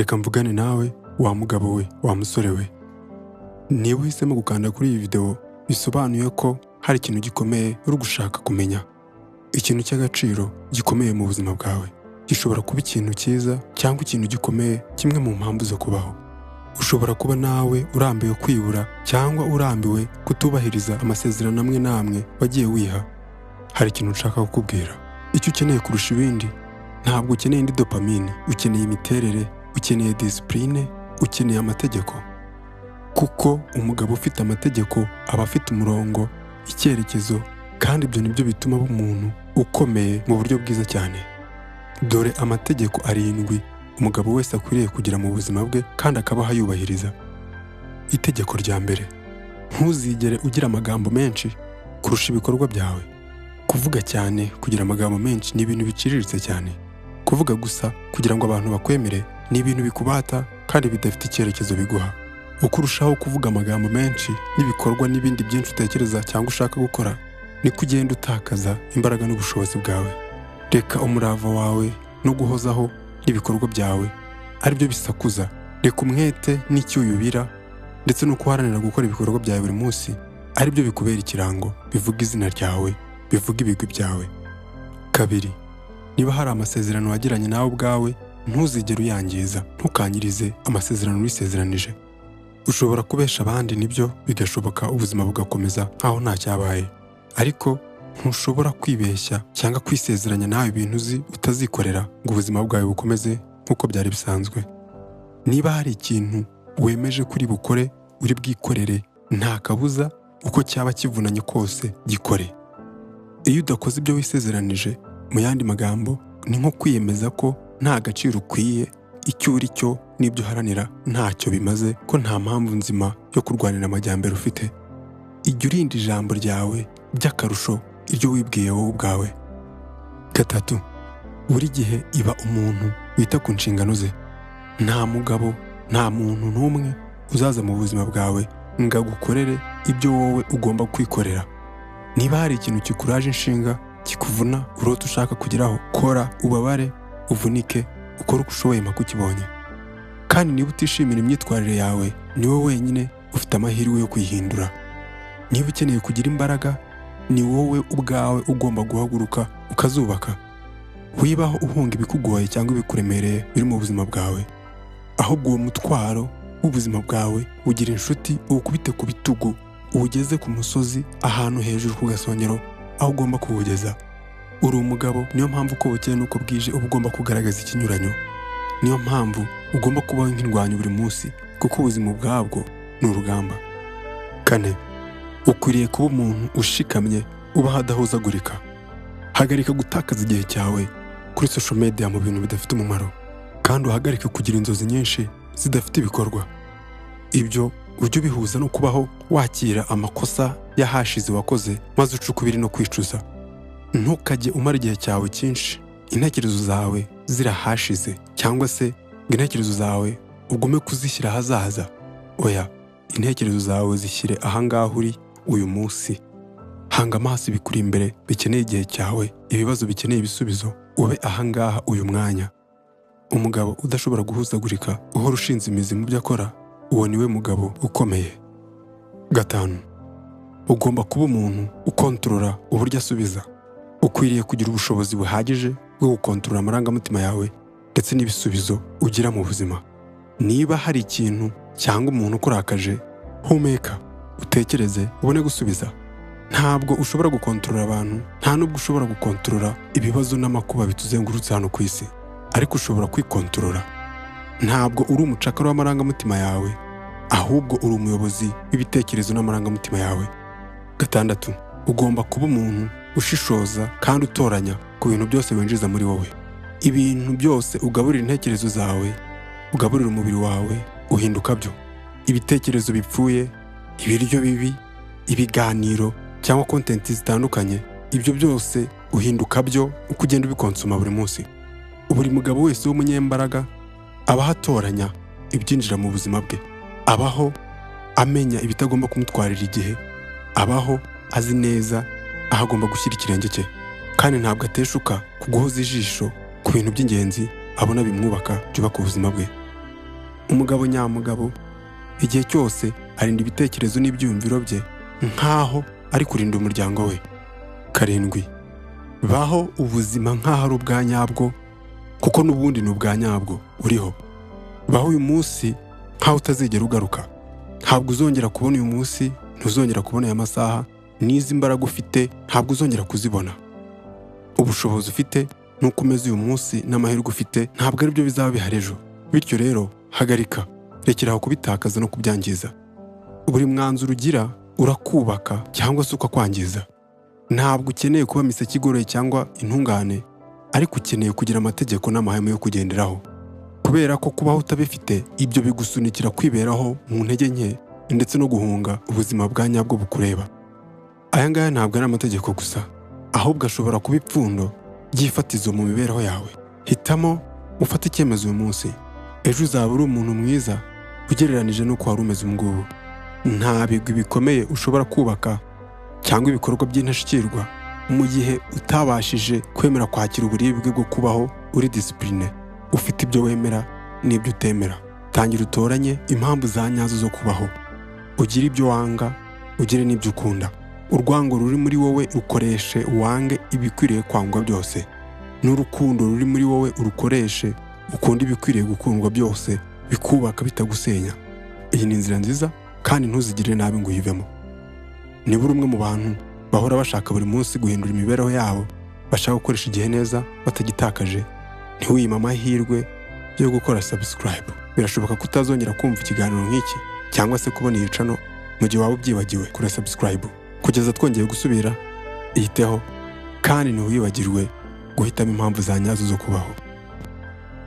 reka mvugane nawe wa mugabo we, wa musore we. Niba uhisemo gukanda kuri iyi video, bisobanuye ko hari ikintu gikomeye uri gushaka kumenya. Ikintu cy'agaciro gikomeye mu buzima bwawe. Gishobora kuba ikintu cyiza cyangwa ikintu gikomeye, kimwe mu mpamvu zo kubaho. Ushobora kuba nawe urambiwe kwibura cyangwa urambiwe kutubahiriza amasezerano amwe n'amwe wagiye wiha. Hari ikintu nshaka kukubwira. Icyo ukeneye kurusha ibindi, ntabwo ukeneye indi dopamine, ukeneye imiterere, ukeneye discipline, ukeneye amategeko. Kuko umugabo ufite amategeko aba afite umurongo, icyerekezo, kandi ibyo nibyo bituma aba umuntu ukomeye mu buryo bwiza cyane. Dore amategeko 7 umugabo wese akwiriye kugira mu buzima bwe kandi akabaho ayubahiriza. Itegeko rya mbere: ntuzigere ugira amagambo menshi kurusha ibikorwa byawe. Kuvuga cyane, kugira amagambo menshi ni ibintu biciriritse cyane. Kuvuga gusa kugira ngo abantu bakwemere ni ibintu bikubata kandi bidafite icyerekezo biguha. Uko urushaho kuvuga amagambo menshi n'ibikorwa n'ibindi byinshi utekereza cyangwa ushaka gukora, ni kugenda utakaza imbaraga n'ubushobozi bwawe. Reka umurava wawe no guhozaho n'ibikorwa byawe ari byo bisakuza. Reka umwete n'icyuyubira ndetse no guharanira gukora ibikorwa byawe buri munsi ari byo bikubera ikirango, bivuga izina ryawe, bivuga ibigwi byawe. 2. Niba hari amasezerano wagiranye nawe ubwawe, ntuzigere uyangiza, ntukanyirize amasezerano wisezeranije. Ushobora kubesha abandi, nibyo bigashoboka, ubuzima bugakomeza nkaho nta cyabaye. Ariko ntushobora kwibeshya cyangwa kwisezeranya nawe ibintu uzi utazikorera ngo ubuzima bwawe bukomeze nk'uko byari bisanzwe. Niba hari ikintu wemeje kuri bukore, uri bwikorere, nta kabuza, uko cyaba kivunanye kose gikore. Iyo udakoze ibyo wisezeranije, mu yandi magambo, ni nko kwiyemeza ko nta gaciro ukwiye, icyo uri cyo n'ibyo uharanira ntacyo bimaze, ko nta mpamvu nzima yo kurwanira amajyambere ufite. Ijya urinda ijambo ryawe by'akarusho iryo wibwiye wowe ubwawe. 3. Buri gihe iba umuntu wita ku nshingano ze. Nta mugabo, nta muntu n'umwe uzaza mu buzima bwawe ngo agukorere ibyo wowe ugomba kwikorera. Niba hari ikintu kikuraje inshinga, kikuvuna, urota ushaka kugeraho, kora, ubabare, uvunike, ukore uko ushoboye mpaka ukibonye. Kandi niba utishimira imyitwarire yawe, ni wowe wenyine ufite amahirwe yo kuyihindura. Niba ukeneye kugira imbaraga, ni wowe ubwawe ugomba guhaguruka ukazubaka. Wibaho uhunga ibikugoye cyangwa ibikuremereye biri mu buzima bwawe. Ahubwo uwo mutwaro w'ubuzima bwawe ugira inshuti, uwukubite ku bitugu, uwugeze ku musozi, ahantu hejuru ku gasongero, aho ugomba kuwugeza. Uri umugabo, niyo mpamvu uko bukeye n'uko bwije uba ugomba kugaragaza ikinyuranyo. Niyo mpamvu ugomba kubaho nk'indwanyi buri munsi, kuko ubuzima bwabwo ni urugamba. 4. Ukwiriye kuba umuntu ushikamye, uba hadahuzagurika. Hagarika gutakaza igihe cyawe kuri social media mu bintu bidafite umumaro, kandi uhagarike kugira inzozi nyinshi zidafite ibikorwa. Ibyo ujye ubihuza no kubaho wakira amakosa y'ahashize wakoze, maze ucukubiri no kwicuza. Ntukajye umara igihe cyawe cyinshi intekerezo zawe zirahashize, cyangwa se ngo intekerezo zawe ugume kuzishyira ahazaza. Oya, intekerezo zawe zishyire ahangaha uri uyu munsi. Hanga amaso ibikuri imbere bikeneye igihe cyawe, ibibazo bikeneye ibisubizo, ube ahangaha uyu mwanya. Umugabo udashobora guhuzagurika, uhora ushinze imizi mu byo akora, uwo niwe mugabo ukomeye. 5. Ugomba kuba umuntu ukontorora uburyo asubiza. Ukwiriye kugira ubushobozi buhagije bwo gukontorora amarangamutima yawe ndetse n'ibisubizo ugira mu buzima. Niba hari ikintu cyangwa umuntu ukurakaje, humeka, utekereze, ubone gusubiza. Ntabwo ushobora gukontorora abantu, nta nubwo ushobora gukontorora ibibazo n'amakuba bituzengurutse hano ku isi, ariko ushobora kwikontorora. Ntabwo uri umucakara w'amarangamutima yawe, ahubwo uri umuyobozi w'ibitekerezo n'amarangamutima yawe. 6. Ugomba kuba umuntu ushishoza kandi utoranya ku bintu byose winjiza muri wowe. Ibintu byose ugaburira intekerezo zawe, ugaburira umubiri wawe, uhinduka byo. Ibitekerezo bipfuye, ibiryo bibi, ibiganiro cyangwa content zitandukanye, ibyo byose uhinduka byo uko ugenda ubikonsoma buri munsi. Buri mugabo wese w'umunyembaraga abaho atoranya ibyinjira mu buzima bwe, abaho amenya ibitagomba kumutwarira igihe, abaho azi neza aho agomba gushyira ikirenge cye, kandi ntabwo ateshuka kuguhoza ijisho ku bintu by'ingenzi abona bimwubaka byubaka ubuzima bwe. Umugabo nyamugabo igihe cyose arinda ibitekerezo n'ibyumviro bye nk'aho ari kurinda umuryango we. 7. Baho ubuzima nk'aho ari ubwa nyabwo kuko n'ubundi ni ubwa nyabwo uriho. Baho uyu munsi nk'aho utazigera ugaruka. Ntabwo uzongera kubona uyu munsi, ntuzongera kubona aya masaha, n'izi mbaraga ufite ntabwo uzongera kuzibona. Ubushobozi ufite nuko umeze uyu munsi n'amahirwe ufite ntabwo ari byo bizaba bihari ejo. Bityo rero hagarika, rekeraho kubitakaza no kubyangiza. Buri mwanzuro ugira urakubaka cyangwa se ukakwangiza. Ntabwo ukeneye kuba miseke igoroye cyangwa intungane, ariko ukeneye kugira amategeko n'amahame yo kugenderaho. Kubera ko kubaho utabifite, ibyo bigusunikira kwiberaho mu ntege nke ndetse no guhunga ubuzima bwa nyabwo bukureba. Aya ngaya ntabwo ari amategeko gusa, ahubwo ashobora kuba ipfundo ry'ifatizo mu mibereho yawe. Hitamo ufate icyemezo uyu munsi. Ejo uzaba uri umuntu mwiza ugereranije n'uko wari umeze ubu ngubu. Nta bigwi bikomeye ushobora kubaka cyangwa ibikorwa by'intashikirwa mu gihe utabashije kwemera kwakira uburibwe bwo kubaho uri disipurine, ufite ibyo wemera n'ibyo utemera. Tangira utoranye impamvu za nyazo zo kubaho. Ugire ibyo wanga, ugire n'ibyo ukunda. Urwango ruri muri wowe ukoreshe wange ibikwiriye kwangwa byose. N'urukundo ruri muri wowe urukoreshe ukunda ibikwiriye gukundwa byose, bikubaka bitagusenya. Iyi ni inzira nziza kandi ntuzigire nabi ngo uyivemo. Niba uri umwe mu bantu bahora bashaka buri munsi guhindura imibereho yabo, bashaka gukoresha igihe neza batagitakaje, ntiwiyime amahirwe yo gukora subscribe. Birashoboka ko utazongera kumva ikiganiro nk'iki cyangwa se kubona iyi channel mu gihe waba ubyibagiwe. Kora subscribe kugeza twongeye gusubira. Ihiteho kandi ntiwibagirwe guhitamo impamvu za nyazo zo kubaho.